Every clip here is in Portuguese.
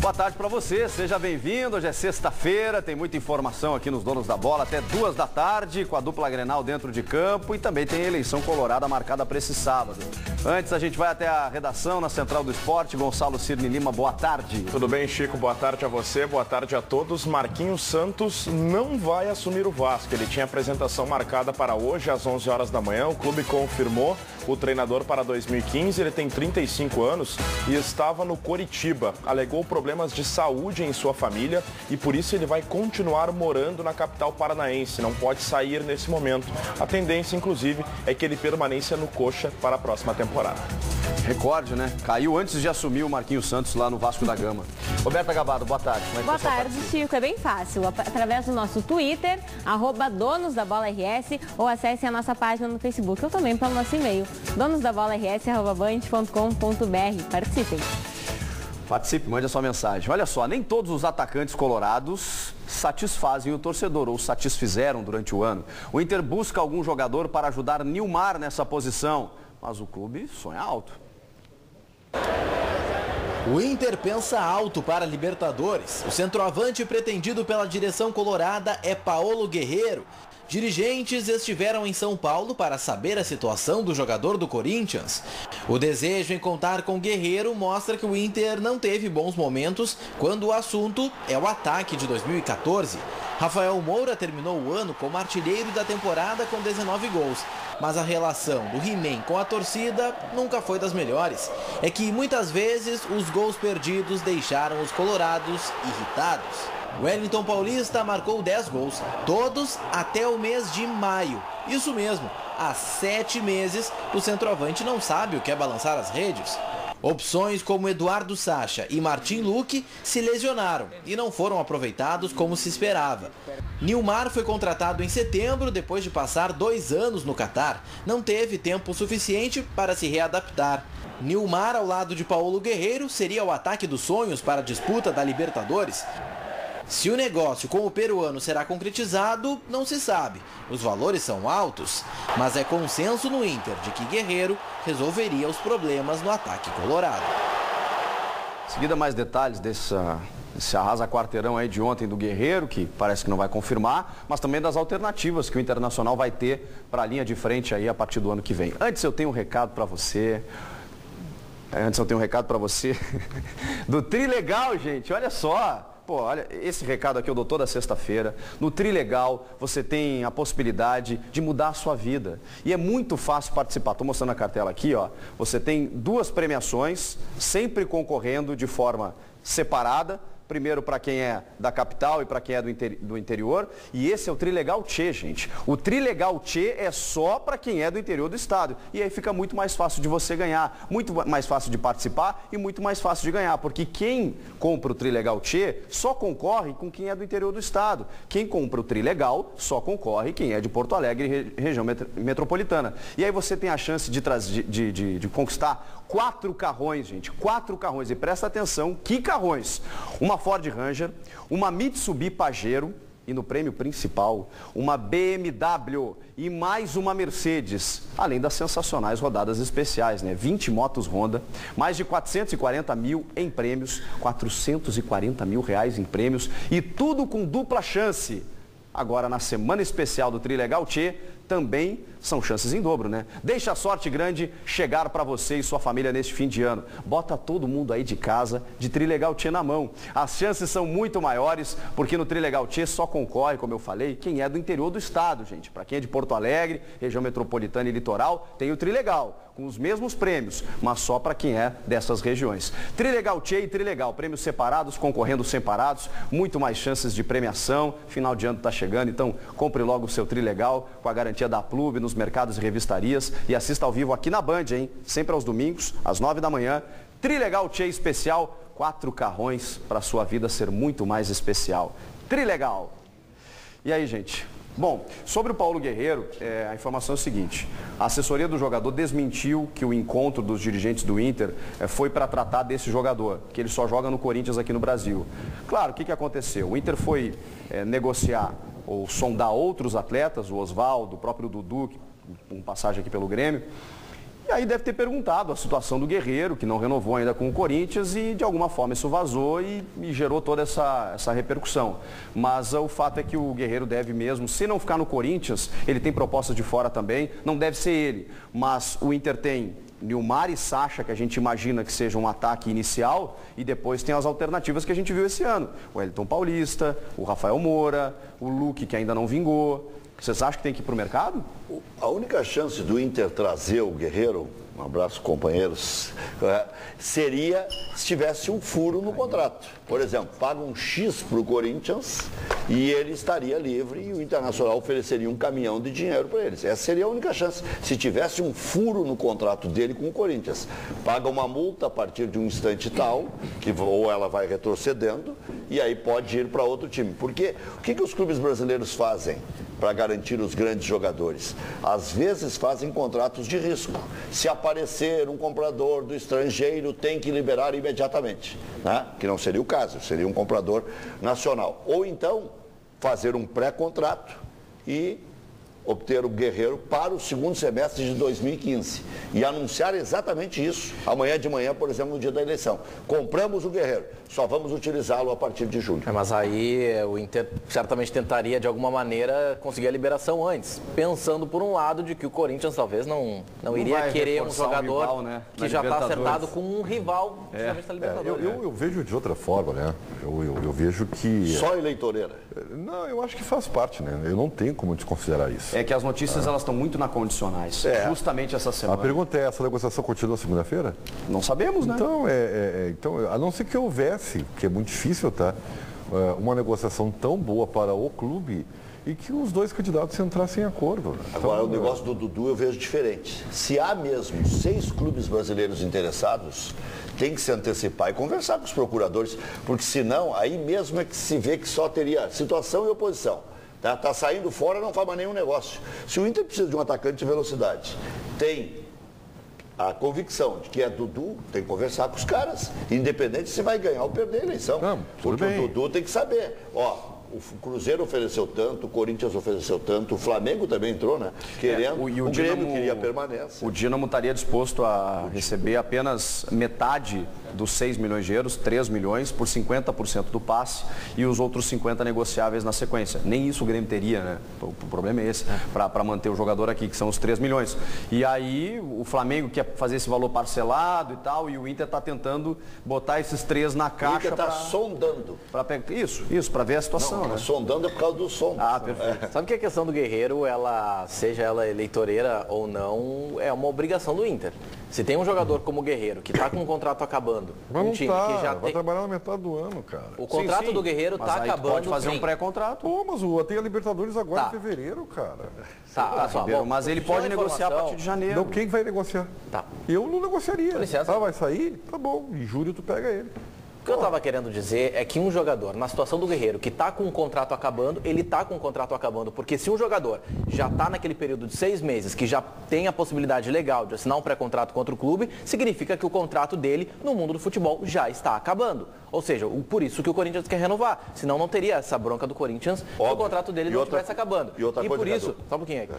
Boa tarde para você, seja bem-vindo. Hoje é sexta-feira, tem muita informação aqui nos Donos da Bola até 2 da tarde, com a dupla Grenal dentro de campo e também tem a eleição colorada marcada para esse sábado. Antes a gente vai até a redação na Central do Esporte. Gonçalo Cirne Lima, boa tarde. Tudo bem, Chico? Boa tarde a você, boa tarde a todos. Marquinhos Santos não vai assumir o Vasco. Ele tinha apresentação marcada para hoje às 11 horas da manhã. O clube confirmou o treinador para 2015. Ele tem 35 anos e estava no Coritiba. Alegou problemas de saúde em sua família e por isso ele vai continuar morando na capital paranaense. Não pode sair nesse momento. A tendência, inclusive, é que ele permaneça no Coxa para a próxima temporada. Recorde, né? Caiu antes de assumir o Marquinhos Santos lá no Vasco da Gama. Roberta Gabado, boa tarde. Como é que boa tarde, Chico. É bem fácil. Através do nosso Twitter, @donosdabolaRS, ou acesse a nossa página no Facebook ou também pelo nosso e-mail, donosdabolaRS@band.com.br. Participem. Participe, mande a sua mensagem. Olha só, nem todos os atacantes colorados satisfazem o torcedor, ou satisfizeram durante o ano. O Inter busca algum jogador para ajudar Nilmar nessa posição, mas o clube sonha alto. O Inter pensa alto para a Libertadores. O centroavante pretendido pela direção colorada é Paulo Guerreiro. Dirigentes estiveram em São Paulo para saber a situação do jogador do Corinthians. O desejo em contar com Guerreiro mostra que o Inter não teve bons momentos quando o assunto é o ataque de 2014. Rafael Moura terminou o ano como artilheiro da temporada com 19 gols. Mas a relação do He-Man com a torcida nunca foi das melhores. É que muitas vezes os gols perdidos deixaram os colorados irritados. Wellington Paulista marcou 10 gols, todos até o mês de maio. Isso mesmo, há 7 meses o centroavante não sabe o que é balançar as redes. Opções como Eduardo Sacha e Martin Luque se lesionaram e não foram aproveitados como se esperava. Nilmar foi contratado em setembro depois de passar 2 anos no Catar. Não teve tempo suficiente para se readaptar. Nilmar ao lado de Paulo Guerreiro seria o ataque dos sonhos para a disputa da Libertadores. Se o negócio com o peruano será concretizado, não se sabe. Os valores são altos, mas é consenso no Inter de que Guerreiro resolveria os problemas no ataque colorado. Em seguida, mais detalhes desse arrasa-quarteirão aí de ontem do Guerreiro, que parece que não vai confirmar, mas também das alternativas que o Internacional vai ter para a linha de frente aí a partir do ano que vem. Antes eu tenho um recado para você. Do Trilegal, gente, olha só. Pô, olha, esse recado aqui eu dou toda sexta-feira. No Trilegal, você tem a possibilidade de mudar a sua vida. E é muito fácil participar. Estou mostrando a cartela aqui, ó. Você tem 2 premiações, sempre concorrendo de forma separada. Primeiro para quem é da capital e para quem é do interior. E esse é o Trilegal Tchê, gente. O Trilegal Tchê é só para quem é do interior do estado. E aí fica muito mais fácil de você ganhar, muito mais fácil de participar e muito mais fácil de ganhar. Porque quem compra o Trilegal Tchê só concorre com quem é do interior do estado. Quem compra o Trilegal só concorre quem é de Porto Alegre, região metropolitana. E aí você tem a chance de conquistar 4 carrões, gente. 4 carrões. E presta atenção, que carrões? Uma Ford Ranger, uma Mitsubishi Pajero e no prêmio principal, uma BMW e mais uma Mercedes, além das sensacionais rodadas especiais, né? 20 motos Honda, mais de 440 mil em prêmios, 440 mil reais em prêmios e tudo com dupla chance. Agora, na semana especial do Trilegal Tchê, também são chances em dobro, né? Deixa a sorte grande chegar para você e sua família neste fim de ano. Bota todo mundo aí de casa de Trilegal Tchê na mão. As chances são muito maiores, porque no Trilegal Tchê só concorre, como eu falei, quem é do interior do estado, gente. Para quem é de Porto Alegre, região metropolitana e litoral, tem o Trilegal, com os mesmos prêmios, mas só para quem é dessas regiões. Trilegal Tchê e Trilegal, prêmios separados, concorrendo separados, muito mais chances de premiação. Final de ano está chegando, então compre logo o seu Trilegal com a garantia da Plube nos mercados e revistarias e assista ao vivo aqui na Band, hein? Sempre aos domingos, às 9 da manhã. Trilegal Tchê especial, 4 carrões para a sua vida ser muito mais especial. Trilegal. E aí, gente? Bom, sobre o Paulo Guerreiro, a informação é a seguinte: a assessoria do jogador desmentiu que o encontro dos dirigentes do Inter foi para tratar desse jogador, que ele só joga no Corinthians aqui no Brasil. Claro, o que aconteceu? O Inter foi negociar ou sondar outros atletas, o Osvaldo, o próprio Dudu, com passagem aqui pelo Grêmio, e aí deve ter perguntado a situação do Guerreiro, que não renovou ainda com o Corinthians, e de alguma forma isso vazou e gerou toda essa repercussão. Mas o fato é que o Guerreiro deve mesmo, se não ficar no Corinthians, ele tem propostas de fora também, não deve ser ele. Mas o Inter tem Nilmar e Sacha, que a gente imagina que seja um ataque inicial, e depois tem as alternativas que a gente viu esse ano. O Wellington Paulista, o Rafael Moura, o Luque, que ainda não vingou. Vocês acham que tem que ir para o mercado? A única chance do Inter trazer o Guerreiro, um abraço companheiros, seria se tivesse um furo no contrato. Por exemplo, paga um X para o Corinthians e ele estaria livre e o Internacional ofereceria um caminhão de dinheiro para eles. Essa seria a única chance. Se tivesse um furo no contrato dele com o Corinthians, paga uma multa a partir de um instante tal, ou ela vai retrocedendo, e aí pode ir para outro time. Porque o que os clubes brasileiros fazem para garantir os grandes jogadores? Às vezes fazem contratos de risco. Se aparecer um comprador do estrangeiro, tem que liberar imediatamente, né? Que não seria o caso, seria um comprador nacional. Ou então, fazer um pré-contrato e obter o Guerreiro para o segundo semestre de 2015 e anunciar exatamente isso amanhã de manhã, por exemplo, no dia da eleição. Compramos o Guerreiro, só vamos utilizá-lo a partir de julho. Mas aí o Inter certamente tentaria de alguma maneira conseguir a liberação antes, pensando por um lado de que o Corinthians talvez não iria querer um jogador rival, né, que já está acertado com um rival justamente da Libertadores. Eu vejo de outra forma, né? Eu vejo que... Só eleitoreira? Não, eu acho que faz parte, né? Eu não tenho como desconsiderar isso. É que as notícias elas estão muito na condicionais, justamente essa semana. A pergunta é, essa negociação continua segunda-feira? Não sabemos, né? Então, então, a não ser que houvesse, que é muito difícil, tá? Uma negociação tão boa para o clube e que os dois candidatos entrassem em acordo. Né? Agora, então, o negócio do Dudu eu vejo diferente. Se há mesmo 6 clubes brasileiros interessados, tem que se antecipar e conversar com os procuradores, porque senão, aí mesmo é que se vê que só teria situação e oposição. Tá saindo fora, não faz mais nenhum negócio. Se o Inter precisa de um atacante de velocidade, tem a convicção de que é Dudu, tem que conversar com os caras, independente se vai ganhar ou perder a eleição. Não, porque bem. O Dudu tem que saber, o Cruzeiro ofereceu tanto, o Corinthians ofereceu tanto, o Flamengo também entrou, né? Querendo, o Grêmio queria permanência. O Dínamo estaria disposto a receber apenas metade dos 6 milhões de euros, 3 milhões, por 50% do passe e os outros 50 negociáveis na sequência. Nem isso o Grêmio teria, né? O problema é esse, para manter o jogador aqui, que são os 3 milhões. E aí o Flamengo quer fazer esse valor parcelado e tal, e o Inter está tentando botar esses 3 na caixa. O Inter está sondando. Isso, para ver a situação. Não, sondando é por causa do som. Perfeito. Sabe que a questão do Guerreiro, seja ela eleitoreira ou não, é uma obrigação do Inter. Se tem um jogador como o Guerreiro, que está com um contrato acabando, mas um time que já vai trabalhar na metade do ano, cara. O contrato do Guerreiro está acabando. Pode fazer um pré-contrato. Pô, mas tem a Libertadores agora em fevereiro, cara. Mas ele pode negociar a partir de janeiro. Não, quem vai negociar? Tá. Eu não negociaria. Com licença. Vai sair? Tá bom. Em julho tu pega ele. O que eu estava querendo dizer é que um jogador, na situação do Guerreiro, que está com um contrato acabando, ele está com um contrato acabando. Porque se um jogador já está naquele período de 6 meses, que já tem a possibilidade legal de assinar um pré-contrato contra o clube, significa que o contrato dele no mundo do futebol já está acabando. Ou seja, por isso que o Corinthians quer renovar. Senão não teria essa bronca do Corinthians se o contrato dele não estivesse acabando. E por isso, só um pouquinho aí.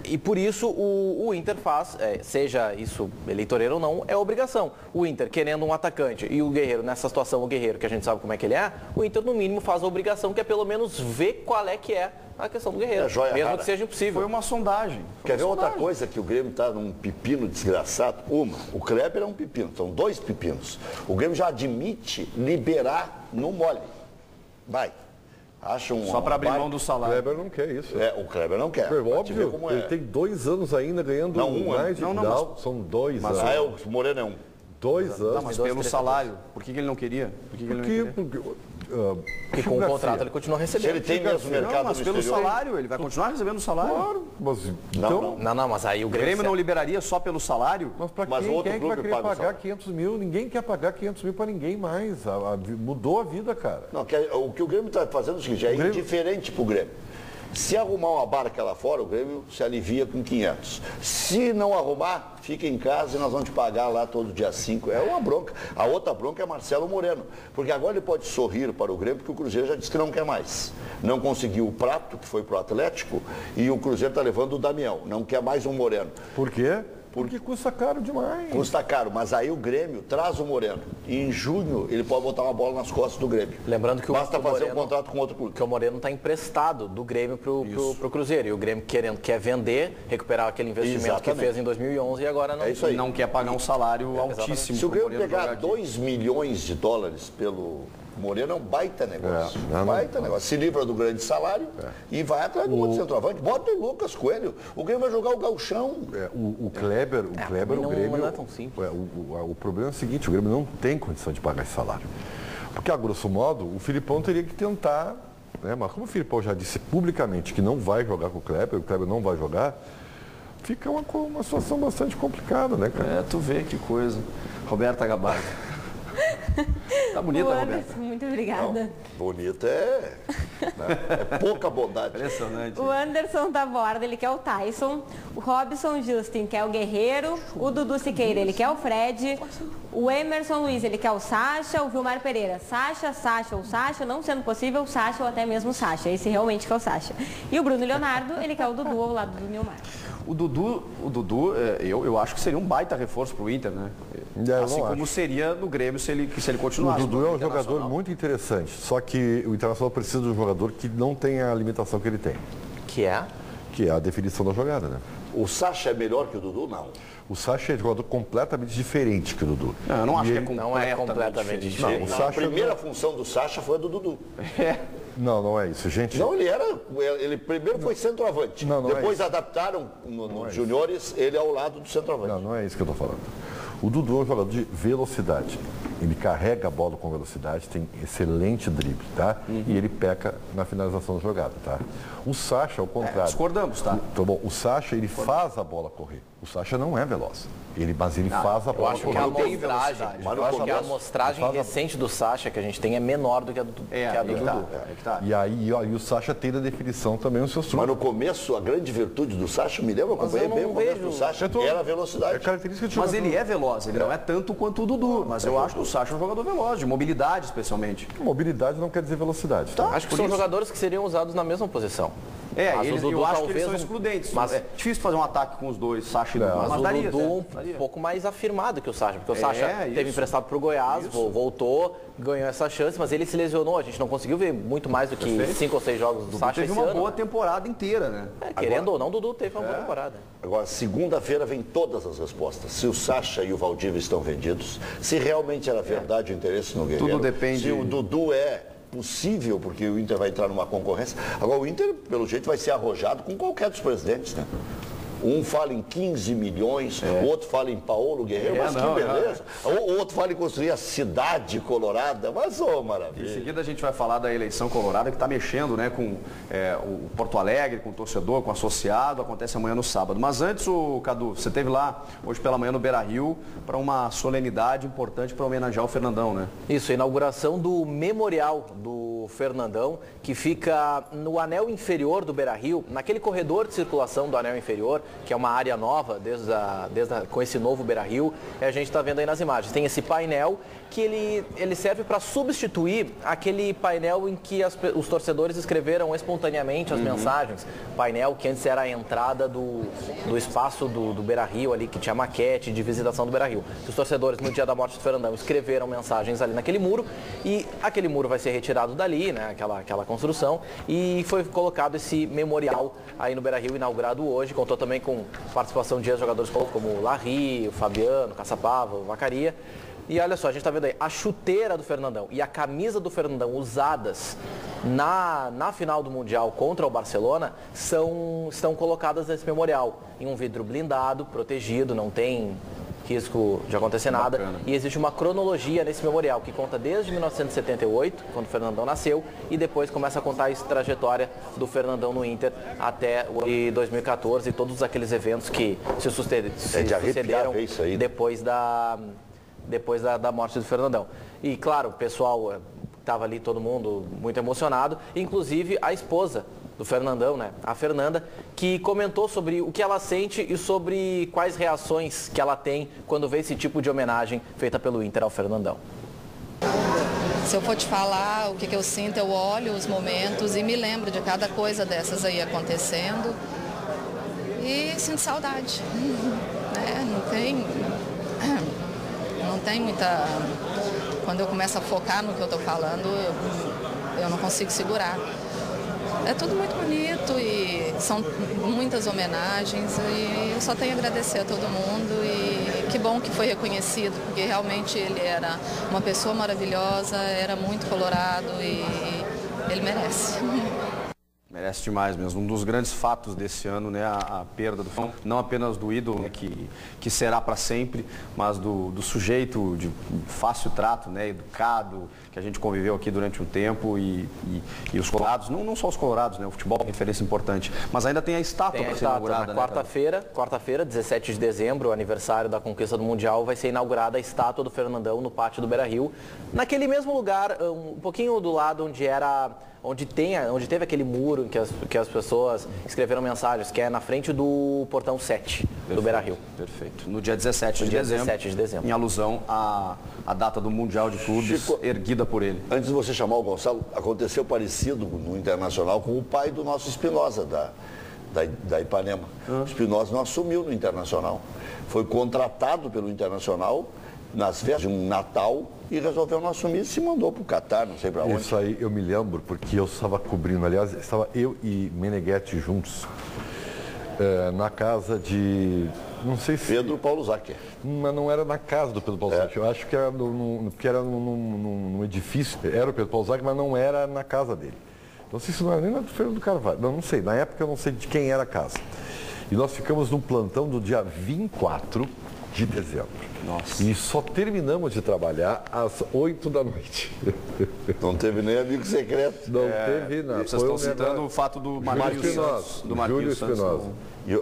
E por isso o Inter faz, seja isso eleitoreiro ou não, é obrigação. O Inter querendo um atacante e o Guerreiro, nessa situação, o Guerreiro, que a gente sabe como é que ele é, o Inter no mínimo faz a obrigação, que é pelo menos ver qual é que é a questão do Guerreiro. Mesmo que seja impossível. Foi uma sondagem. Quer ver outra coisa que o Grêmio está num pepino desgraçado? O Kleber é um pepino, são 2 pepinos. O Grêmio já admite liberar no mole. Vai. Só para abrir mão do salário. O Kleber não quer isso. O Kleber não quer. Óbvio, ele tem 2 anos ainda ganhando mais de final. São 2 anos. O Moreno é 1. 2 anos. Mas pelo salário. Por que ele não queria? Porque com o contrato ele continua recebendo. Se ele tem mesmo mercado mas pelo salário, ele vai continuar recebendo o salário. Claro, mas então... Não, mas aí o Grêmio não liberaria só pelo salário? Mas para quem é que vai querer pagar 500 mil? Ninguém quer pagar 500 mil para ninguém mais. Mudou a vida, cara. Não, o que o Grêmio está fazendo é o seguinte, indiferente para o Grêmio. Se arrumar uma barca lá fora, o Grêmio se alivia com 500. Se não arrumar, fica em casa e nós vamos te pagar lá todo dia 5. É uma bronca. A outra bronca é Marcelo Moreno. Porque agora ele pode sorrir para o Grêmio, porque o Cruzeiro já disse que não quer mais. Não conseguiu o Prato, que foi para o Atlético, e o Cruzeiro está levando o Damião. Não quer mais um Moreno. Por quê? Porque custa caro demais. Custa caro, mas aí o Grêmio traz o Moreno. E em junho ele pode botar uma bola nas costas do Grêmio. Lembrando que basta fazer um contrato com outro clube. Que o Moreno está emprestado do Grêmio pro Cruzeiro. E o Grêmio quer vender, recuperar aquele investimento que fez em 2011 e agora não, não quer pagar um salário altíssimo. Se o Grêmio pegar 2 milhões de dólares pelo Moreno, é um baita negócio. Negócio. Se livra do grande salário e vai atrás do outro centroavante. Bota o Lucas Coelho. O Grêmio vai jogar o gauchão. O Kleber, o Grêmio... Não é tão simples. O problema é o seguinte, o Grêmio não tem condição de pagar esse salário. Porque, a grosso modo, o Filipão teria que tentar... Mas como o Filipão já disse publicamente que não vai jogar com o Kleber não vai jogar, fica uma situação bastante complicada, né, cara? Tu vê que coisa. Roberta Gabardo. Tá bonita, Roberta. Muito obrigada. Não, bonita é pouca bondade. Impressionante. O Anderson Taborda, ele quer o Tyson. O Robson Justin quer o Guerreiro. O Dudu Siqueira, ele quer o Fred. O Emerson Luiz, ele quer o Sacha. O Vilmar Pereira, Sacha ou Sacha, não sendo possível, Sacha ou até mesmo Sacha. Esse realmente quer o Sacha. E o Bruno Leonardo, ele quer o Dudu ao lado do Nilmar. O Dudu, eu acho que seria um baita reforço para o Inter, né? Assim como seria no Grêmio se ele continuasse. O Dudu é um jogador muito interessante, só que o Internacional precisa de um jogador que não tenha a limitação que ele tem. Que é? Que é a definição da jogada, né? O Sacha é melhor que o Dudu? Não. O Sacha é um jogador completamente diferente que o Dudu. Não, eu não acho que não é completamente diferente. A primeira função do Sacha foi a do Dudu. Não é isso, gente. Não, ele primeiro foi centroavante. Depois adaptaram nos juniores ele ao lado do centroavante. Não é isso que eu estou falando. O Dudu é um jogador de velocidade. Ele carrega a bola com velocidade, tem excelente drible, tá? E ele peca na finalização da jogada, tá? O Sacha, ao contrário. Discordamos, tá? Então, bom, o Sacha, ele faz a bola correr. O Sacha não é veloz. Mas ele faz a bola correr. Eu acho que a amostragem recente do Sacha que a gente tem é menor do que a do Dudu. E aí o Sacha tem da definição também os seus truques. Mas no começo, a grande virtude do Sacha, me lembro, eu acompanhei bem o começo do Sacha, era a velocidade. Mas ele é veloz, ele não é tanto quanto o Dudu. Mas eu acho que o Sacha é um jogador veloz, de mobilidade especialmente. Mobilidade não quer dizer velocidade. Tá? Acho que são jogadores que seriam usados na mesma posição. Eu acho que eles são excludentes. Mas é difícil fazer um ataque com os dois, Sacha e Dudu. Mas o Dudu um pouco mais afirmado que o Sacha, porque o Sacha teve emprestado para o Goiás, voltou, ganhou essa chance, mas ele se lesionou. A gente não conseguiu ver muito mais do que 5 ou 6 jogos do Sacha esse ano. Teve uma boa temporada inteira, né? Querendo ou não, o Dudu teve uma boa temporada. Agora, segunda-feira vem todas as respostas. Se o Sacha e o Valdívia estão vendidos, se realmente era verdade o interesse no Guerreiro. Tudo depende. Se o Dudu é possível, porque o Inter vai entrar numa concorrência. Agora, o Inter, pelo jeito, vai ser arrojado com qualquer dos presidentes, né? Um fala em 15 milhões, o outro fala em Paulo Guerreiro, mas que beleza. O outro fala em construir a cidade colorada, mas maravilha. Em seguida a gente vai falar da eleição colorada que está mexendo, né, com o Porto Alegre, com o torcedor, com o associado, acontece amanhã no sábado. Mas antes, Cadu, você esteve lá hoje pela manhã no Beira-Rio para uma solenidade importante para homenagear o Fernandão, né? Isso, a inauguração do memorial do Fernandão, que fica no anel inferior do Beira-Rio, naquele corredor de circulação do anel inferior, que é uma área nova, com esse novo Beira-Rio, a gente está vendo aí nas imagens. Tem esse painel que ele serve para substituir aquele painel em que os torcedores escreveram espontaneamente as mensagens. Painel que antes era a entrada do espaço do Beira-Rio ali, que tinha maquete de visitação do Beira-Rio. Os torcedores, no dia da morte do Fernandão, escreveram mensagens ali naquele muro e aquele muro vai ser retirado dali, né, aquela construção, e foi colocado esse memorial aí no Beira-Rio, inaugurado hoje. Contou também com participação de jogadores como o Larry, o Fabiano, o Caçapava, o Vacaria. E olha só, a gente está vendo aí a chuteira do Fernandão e a camisa do Fernandão usadas na final do Mundial contra o Barcelona estão colocadas nesse memorial, em um vidro blindado, protegido, não tem risco de acontecer nada. Bacana. E existe uma cronologia nesse memorial que conta desde 1978, quando o Fernandão nasceu, e depois começa a contar a trajetória do Fernandão no Inter até 2014 e todos aqueles eventos que se sucederam depois da morte do Fernandão. E claro, o pessoal estava ali, todo mundo muito emocionado, inclusive a esposa do Fernandão, né, a Fernanda, que comentou sobre o que ela sente e sobre quais reações que ela tem quando vê esse tipo de homenagem feita pelo Inter ao Fernandão. Se eu for te falar o que eu sinto, eu olho os momentos e me lembro de cada coisa dessas aí acontecendo. E sinto saudade. Não tem muita... Quando eu começo a focar no que eu estou falando, eu não consigo segurar. É tudo muito bonito e são muitas homenagens e eu só tenho a agradecer a todo mundo e que bom que foi reconhecido, porque realmente ele era uma pessoa maravilhosa, era muito colorado e ele merece. Merece demais mesmo. Um dos grandes fatos desse ano, né, a perda do não apenas do ídolo, né, que será para sempre, mas do sujeito de fácil trato, né, educado, que a gente conviveu aqui durante um tempo e os colorados, não só os colorados, né, o futebol é uma referência importante, mas ainda tem a estátua para ser inaugurada. Na quarta-feira, 17 de dezembro, aniversário da conquista do Mundial, vai ser inaugurada a estátua do Fernandão no pátio do Beira-Rio, naquele mesmo lugar, um pouquinho do lado onde teve aquele muro em que as pessoas escreveram mensagens, que é na frente do portão 7 do Beira-Rio. Perfeito. No dia 17 de dezembro, em alusão à data do Mundial de Clubes, Chico, erguida por ele. Antes de você chamar o Gonçalo, aconteceu parecido no Internacional com o pai do nosso Espinosa, da Ipanema. O Espinosa não assumiu no Internacional. Foi contratado pelo Internacional nas festas de um Natal e resolveu não assumir e se mandou para o Catar, não sei para onde. Isso aí eu me lembro, porque eu estava cobrindo, aliás, estava eu e Meneghetti juntos, na casa de, não sei se... Pedro Paulo Zacher. Mas não era na casa do Pedro Paulo Zacher, eu acho que era porque era num edifício, era o Pedro Paulo Zacher, mas não era na casa dele. Não sei se não era nem na Feira do Carvalho, não sei, na época eu não sei de quem era a casa. E nós ficamos num plantão do dia 24 de dezembro. Nossa. E só terminamos de trabalhar às 8 da noite. Não teve nem amigo secreto. Não teve nada. Vocês estão citando o fato do Marquinhos Santos. Do Marquinhos Santos.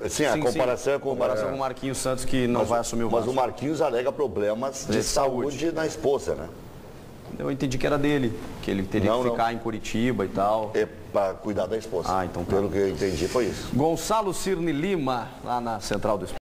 Sim, a comparação é com o Marquinhos Santos, que não vai assumir o Vasco. Mas o Marquinhos alega problemas de saúde na esposa, né? Eu entendi que era dele, que ele teria que ficar em Curitiba e tal. É para cuidar da esposa. Então pelo que eu entendi foi isso. Gonçalo Cirne Lima, lá na Central do Esporte.